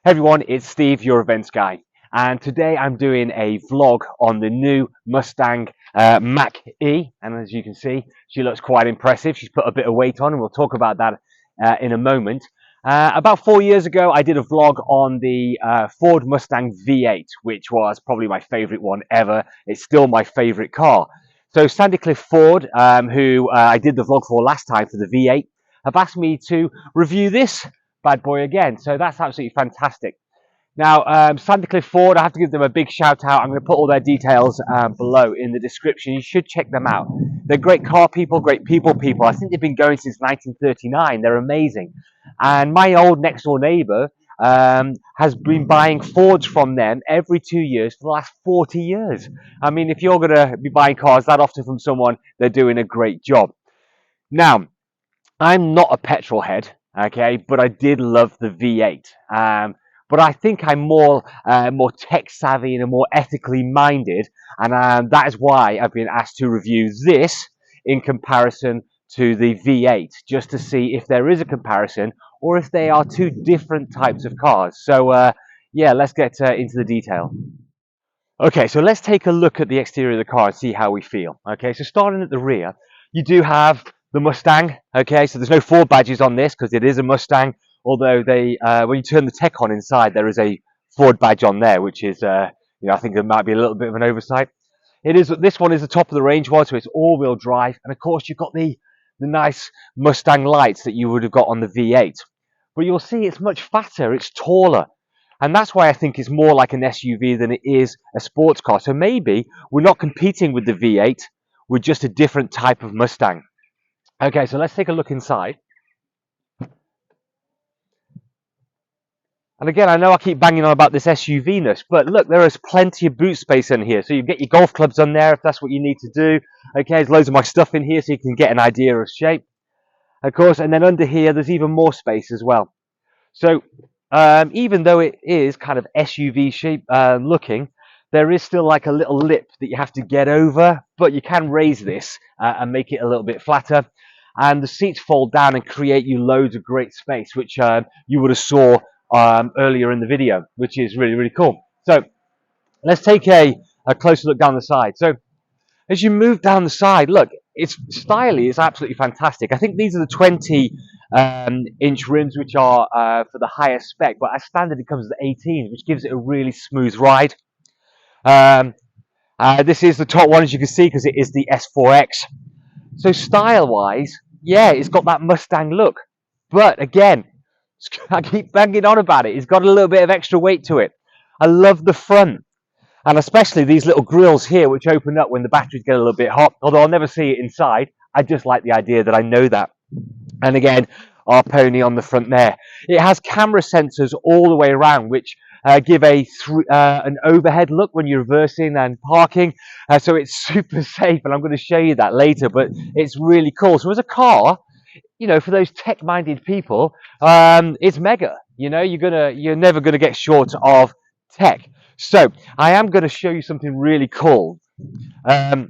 Hey everyone, it's Steve, your events guy, and today I'm doing a vlog on the new Mustang Mach E, and as you can see, she looks quite impressive. She's put a bit of weight on, and we'll talk about that in a moment. About 4 years ago, I did a vlog on the Ford Mustang V8, which was probably my favorite one ever. It's still my favorite car. So Sandy Cliff Ford, who I did the vlog for last time for the V8, have asked me to review this bad boy again, so that's absolutely fantastic. Now, Sandy Cliff Ford, I have to give them a big shout out. I'm going to put all their details below in the description. You should check them out. They're great car people, great people. I think they've been going since 1939. They're amazing. And my old next door neighbor has been buying Fords from them every 2 years for the last 40 years. I mean, if you're going to be buying cars that often from someone, they're doing a great job. Now, I'm not a petrol head, okay, but I did love the V8. But I think I'm more tech savvy and more ethically minded, and that is why I've been asked to review this in comparison to the V8, just to see if there is a comparison or if they are two different types of cars. So yeah, let's get into the detail. Okay, so let's take a look at the exterior of the car and see how we feel. Okay, so starting at the rear, you do have the Mustang. Okay, so there's no Ford badges on this because it is a Mustang, although they when you turn the tech on inside, there is a Ford badge on there, which is I think it might be a little bit of an oversight. This one is the top of the range one, so it's all-wheel drive, and of course you've got the nice Mustang lights that you would have got on the V8. But you'll see it's much fatter, it's taller. And that's why I think it's more like an SUV than it is a sports car. So maybe we're not competing with the V8, we're just a different type of Mustang. Okay, so let's take a look inside. And again, I know I keep banging on about this SUV-ness, but look, there is plenty of boot space in here. So you get your golf clubs on there if that's what you need to do. Okay, there's loads of my stuff in here so you can get an idea of shape. Of course, and then under here, there's even more space as well. So even though it is kind of SUV shape looking, there is still like a little lip that you have to get over, but you can raise this and make it a little bit flatter. And the seats fold down and create you loads of great space, which you would have saw earlier in the video, which is really, really cool. So let's take a closer look down the side. So as you move down the side, look, it's stylish, it's absolutely fantastic. I think these are the 20-inch rims, which are for the higher spec, but as standard it comes with 18, which gives it a really smooth ride. This is the top one, as you can see, because it is the S4X. So style-wise, yeah, it's got that Mustang look. But again, I keep banging on about it. It's got a little bit of extra weight to it. I love the front. And especially these little grills here, which open up when the batteries get a little bit hot. Although I'll never see it inside. I just like the idea that I know that. And again, our pony on the front there. It has camera sensors all the way around, which give an overhead look when you're reversing and parking. So it's super safe, and I'm going to show you that later. But it's really cool. So as a car, you know, for those tech-minded people, it's mega. You know, you're never gonna get short of tech. So I am going to show you something really cool. Of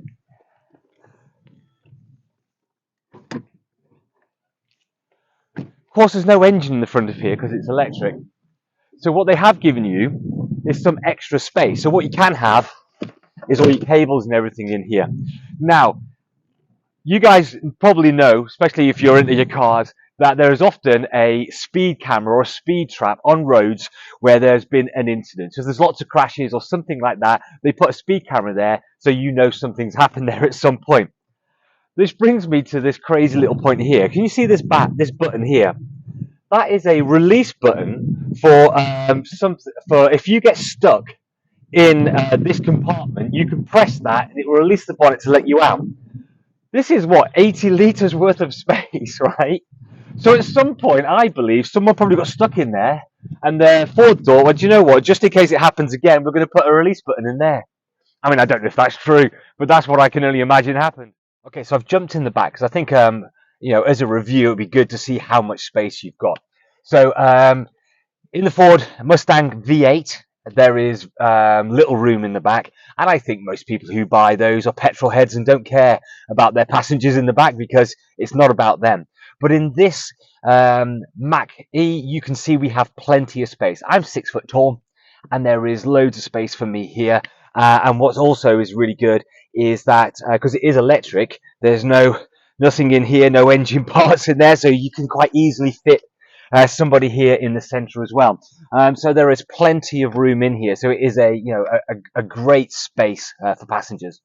course, there's no engine in the front of here because it's electric. So what they have given you is some extra space. So what you can have is all your cables and everything in here. Now, you guys probably know, especially if you're into your cars, that there is often a speed camera or a speed trap on roads where there's been an incident. So there's lots of crashes or something like that. They put a speed camera there so you know something's happened there at some point. This brings me to this crazy little point here. Can you see this button here? That is a release button for if you get stuck in this compartment, you can press that and it will release the bonnet to let you out. This is what, 80 litres worth of space, right? So at some point, I believe, someone probably got stuck in there, and the Ford thought, well, do you know what, just in case it happens again, we're going to put a release button in there. I mean, I don't know if that's true, but that's what I can only imagine happened. Okay, so I've jumped in the back, because I think, as a review, it would be good to see how much space you've got. So, in the Ford Mustang V8, there is little room in the back, and I think most people who buy those are petrol heads and don't care about their passengers in the back because it's not about them. But in this Mach E, you can see we have plenty of space. I'm 6 foot tall, and there is loads of space for me here. And what's also is really good is that because it is electric, there's nothing in here, no engine parts in there, so you can quite easily fit somebody here in the center as well. So there is plenty of room in here. So it is a great space for passengers.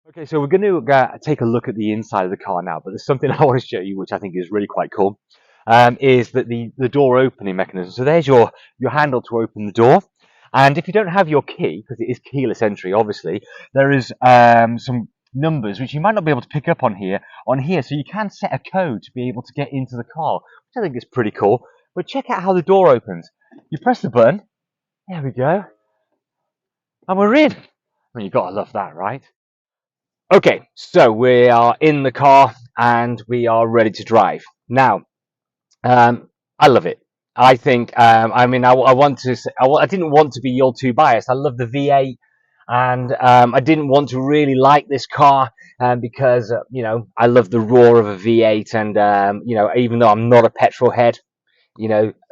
Okay, so we're going to take a look at the inside of the car now, but there's something I want to show you, which I think is really quite cool, is that the door opening mechanism. So there's your handle to open the door. And if you don't have your key, because it is keyless entry, obviously, there is some numbers which you might not be able to pick up on here. So you can set a code to be able to get into the car, which I think is pretty cool. But check out how the door opens. You press the button. There we go. And we're in. I mean, you've got to love that, right? Okay, so we are in the car and we are ready to drive. Now, I love it. I think, I mean, I want to say, I didn't want to be all too biased. I love the V8, and I didn't want to really like this car because, I love the roar of a V8, and, even though I'm not a petrol head,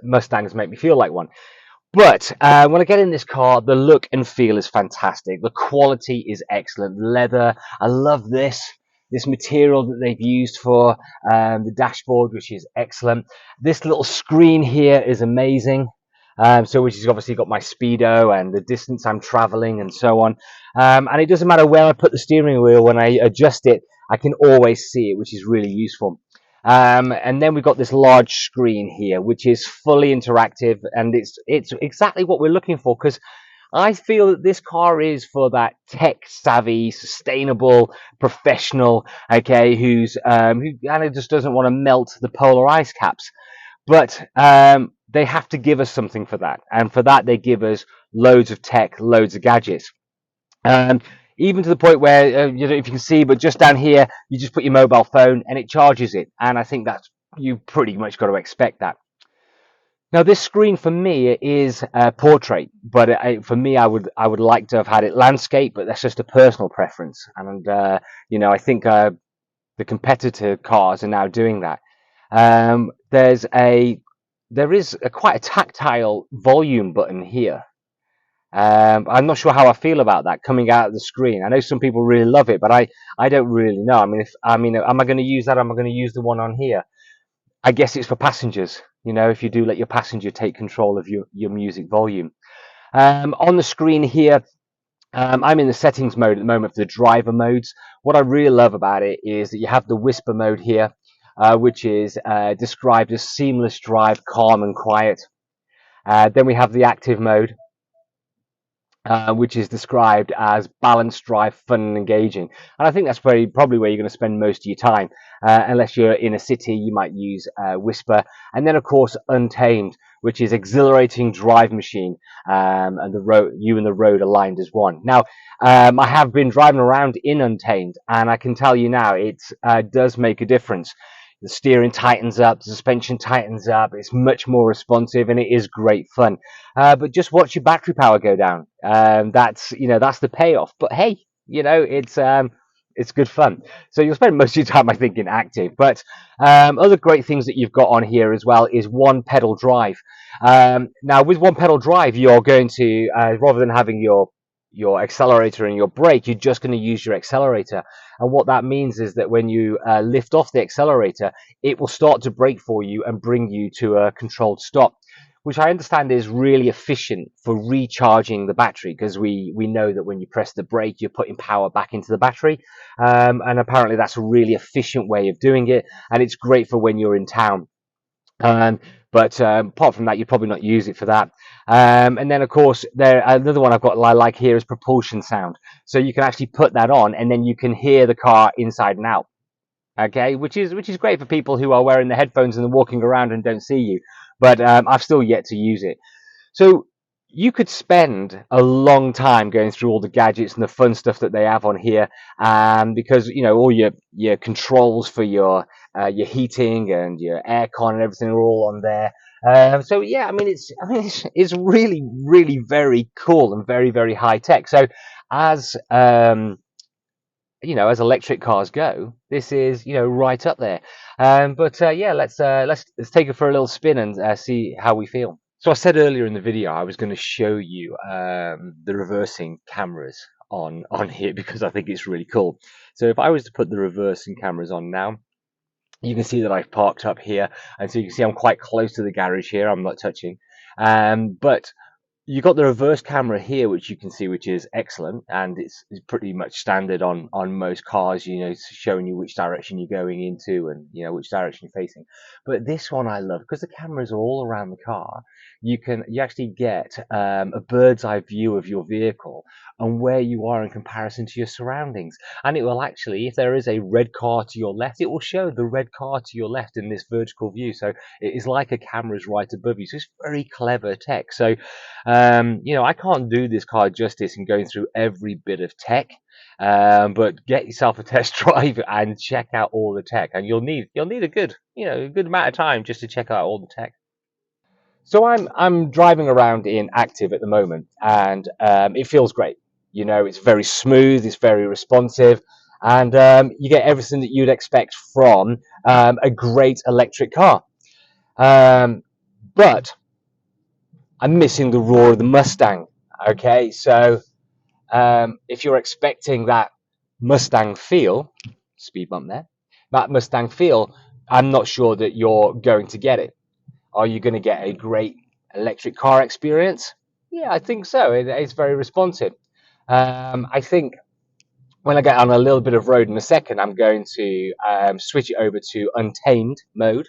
Mustangs make me feel like one. But when I get in this car, the look and feel is fantastic. The quality is excellent. Leather, I love this material that they've used for the dashboard, which is excellent. This little screen here is amazing. Which has obviously got my speedo and the distance I'm traveling and so on. And it doesn't matter where I put the steering wheel, when I adjust it, I can always see it, which is really useful. And then we've got this large screen here, which is fully interactive, and it's exactly what we're looking for, because I feel that this car is for that tech savvy, sustainable professional, okay, who kind of just doesn't want to melt the polar ice caps. But they have to give us something for that, and for that they give us loads of tech, loads of gadgets. Even to the point where, if you can see, but just down here, you just put your mobile phone and it charges it. And I think that's, you pretty much got to expect that. Now, this screen for me is portrait, but for me, I would like to have had it landscape, but that's just a personal preference. And, I think the competitor cars are now doing that. There is quite a tactile volume button here. I'm not sure how I feel about that coming out of the screen. I know some people really love it, but I don't really know. Am I going to use that? Am I going to use the one on here? I guess it's for passengers. If you do let your passenger take control of your music volume. On the screen here, I'm in the settings mode at the moment for the driver modes. What I really love about it is that you have the whisper mode here, which is described as seamless drive, calm and quiet. Then we have the active mode, which is described as balanced drive, fun and engaging. And I think that's probably where you're going to spend most of your time. Unless you're in a city, you might use Whisper. And then, of course, Untamed, which is exhilarating drive machine, and you and the road aligned as one. Now, I have been driving around in Untamed, and I can tell you now, it does make a difference. The steering tightens up, the suspension tightens up, it's much more responsive, and it is great fun. But just watch your battery power go down. That's the payoff. But hey, it's good fun. So you'll spend most of your time, I think, in active. But other great things that you've got on here as well is one pedal drive. Now, with one pedal drive, you're going to, rather than having your accelerator and your brake, you're just going to use your accelerator. And what that means is that when you lift off the accelerator, it will start to brake for you and bring you to a controlled stop, which I understand is really efficient for recharging the battery, because we know that when you press the brake, you're putting power back into the battery. And apparently that's a really efficient way of doing it. And it's great for when you're in town. But apart from that, you'd probably not use it for that. And then, of course, another one I like here is propulsion sound. So you can actually put that on, and then you can hear the car inside and out. Okay, which is great for people who are wearing the headphones and walking around and don't see you. But I've still yet to use it. So you could spend a long time going through all the gadgets and the fun stuff that they have on here, because all your controls for your heating and your aircon and everything are all on there. So yeah, it's really, really very cool and very, very high tech. So as as electric cars go, this is right up there. But yeah, let's take it for a little spin and see how we feel. So I said earlier in the video I was going to show you the reversing cameras on here because I think it's really cool. So if I was to put the reversing cameras on now, you can see that I've parked up here, and so you can see I'm quite close to the garage here. I'm not touching, but you got the reverse camera here, which you can see, which is excellent, and it's pretty much standard on most cars. It's showing you which direction you're going into and which direction you're facing. But this one I love because the cameras are all around the car. You actually get a bird's eye view of your vehicle and where you are in comparison to your surroundings. And it will actually, if there is a red car to your left, it will show the red car to your left in this vertical view. So it is like a camera's right above you. So it's very clever tech. So I can't do this car justice in going through every bit of tech, but get yourself a test drive and check out all the tech, and you'll need a good amount of time just to check out all the tech. So I'm driving around in active at the moment, and it feels great. It's very smooth, it's very responsive, and you get everything that you'd expect from a great electric car. But I'm missing the roar of the Mustang. Okay, so if you're expecting that Mustang feel, speed bump there, that Mustang feel, I'm not sure that you're going to get it. Are you going to get a great electric car experience? Yeah, I think so. It's very responsive. I think when I get on a little bit of road in a second, I'm going to switch it over to untamed mode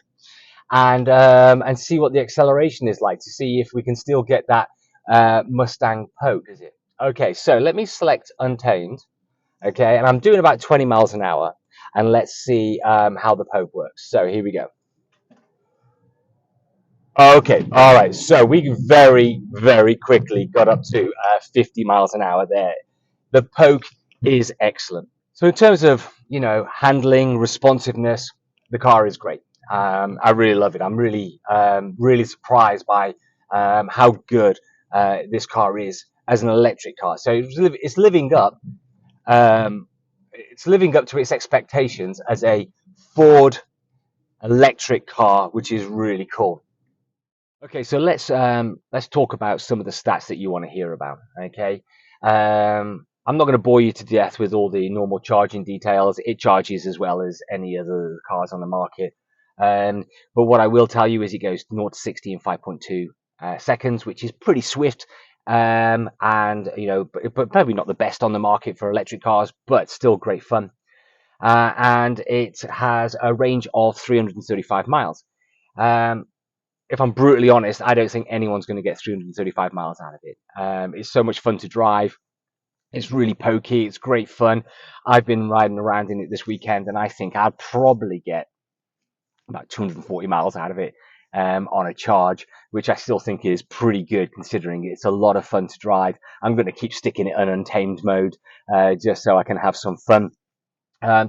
and see what the acceleration is like to see if we can still get that Mustang poke. Is it? Okay, so let me select untamed. Okay, and I'm doing about 20 miles an hour, and let's see how the poke works. So here we go. Okay, all right. So we very, very quickly got up to 50 miles an hour there. The poke is excellent. So in terms of handling, responsiveness, the car is great. I really love it. I'm really surprised by how good this car is as an electric car. So it's living up. It's living up to its expectations as a Ford electric car, which is really cool. Okay, so let's talk about some of the stats that you want to hear about. Okay, I'm not going to bore you to death with all the normal charging details. It charges as well as any other cars on the market. But what I will tell you is it goes 0 to 60 in 5.2 seconds, which is pretty swift. And but probably not the best on the market for electric cars, but still great fun. And it has a range of 335 miles. If I'm brutally honest, I don't think anyone's going to get 335 miles out of it. It's so much fun to drive. It's really pokey. It's great fun. I've been riding around in it this weekend, and I think I'd probably get about 240 miles out of it on a charge, which I still think is pretty good considering it's a lot of fun to drive. I'm going to keep sticking it in untamed mode just so I can have some fun.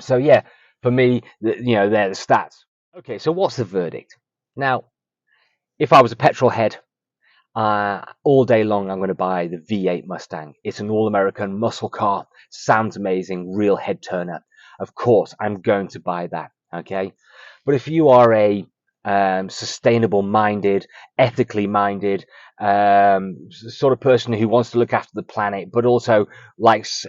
So yeah, for me, they're the stats. Okay, so what's the verdict? Now, if I was a petrol head, all day long, I'm going to buy the V8 Mustang. It's an all-American muscle car. Sounds amazing, real head turner. Of course, I'm going to buy that. Okay, but if you are a sustainable minded, ethically minded sort of person who wants to look after the planet, but also likes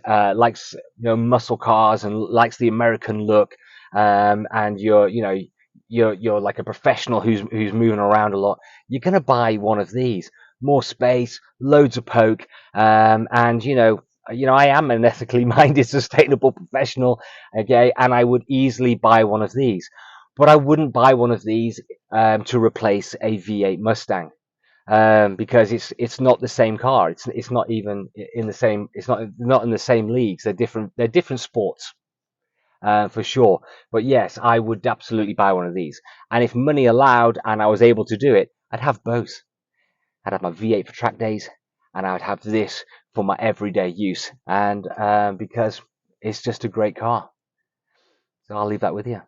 muscle cars and likes the American look, and you're like a professional who's moving around a lot, you're going to buy one of these. More space, loads of poke, and I am an ethically minded, sustainable professional, okay, and I would easily buy one of these. But I wouldn't buy one of these to replace a V8 Mustang because it's not the same car. It's not even in the same. It's not in the same leagues. They're different sports. For sure. But yes, I would absolutely buy one of these. And if money allowed and I was able to do it, I'd have both. I'd have my V8 for track days and I would have this for my everyday use. And because it's just a great car. So I'll leave that with you.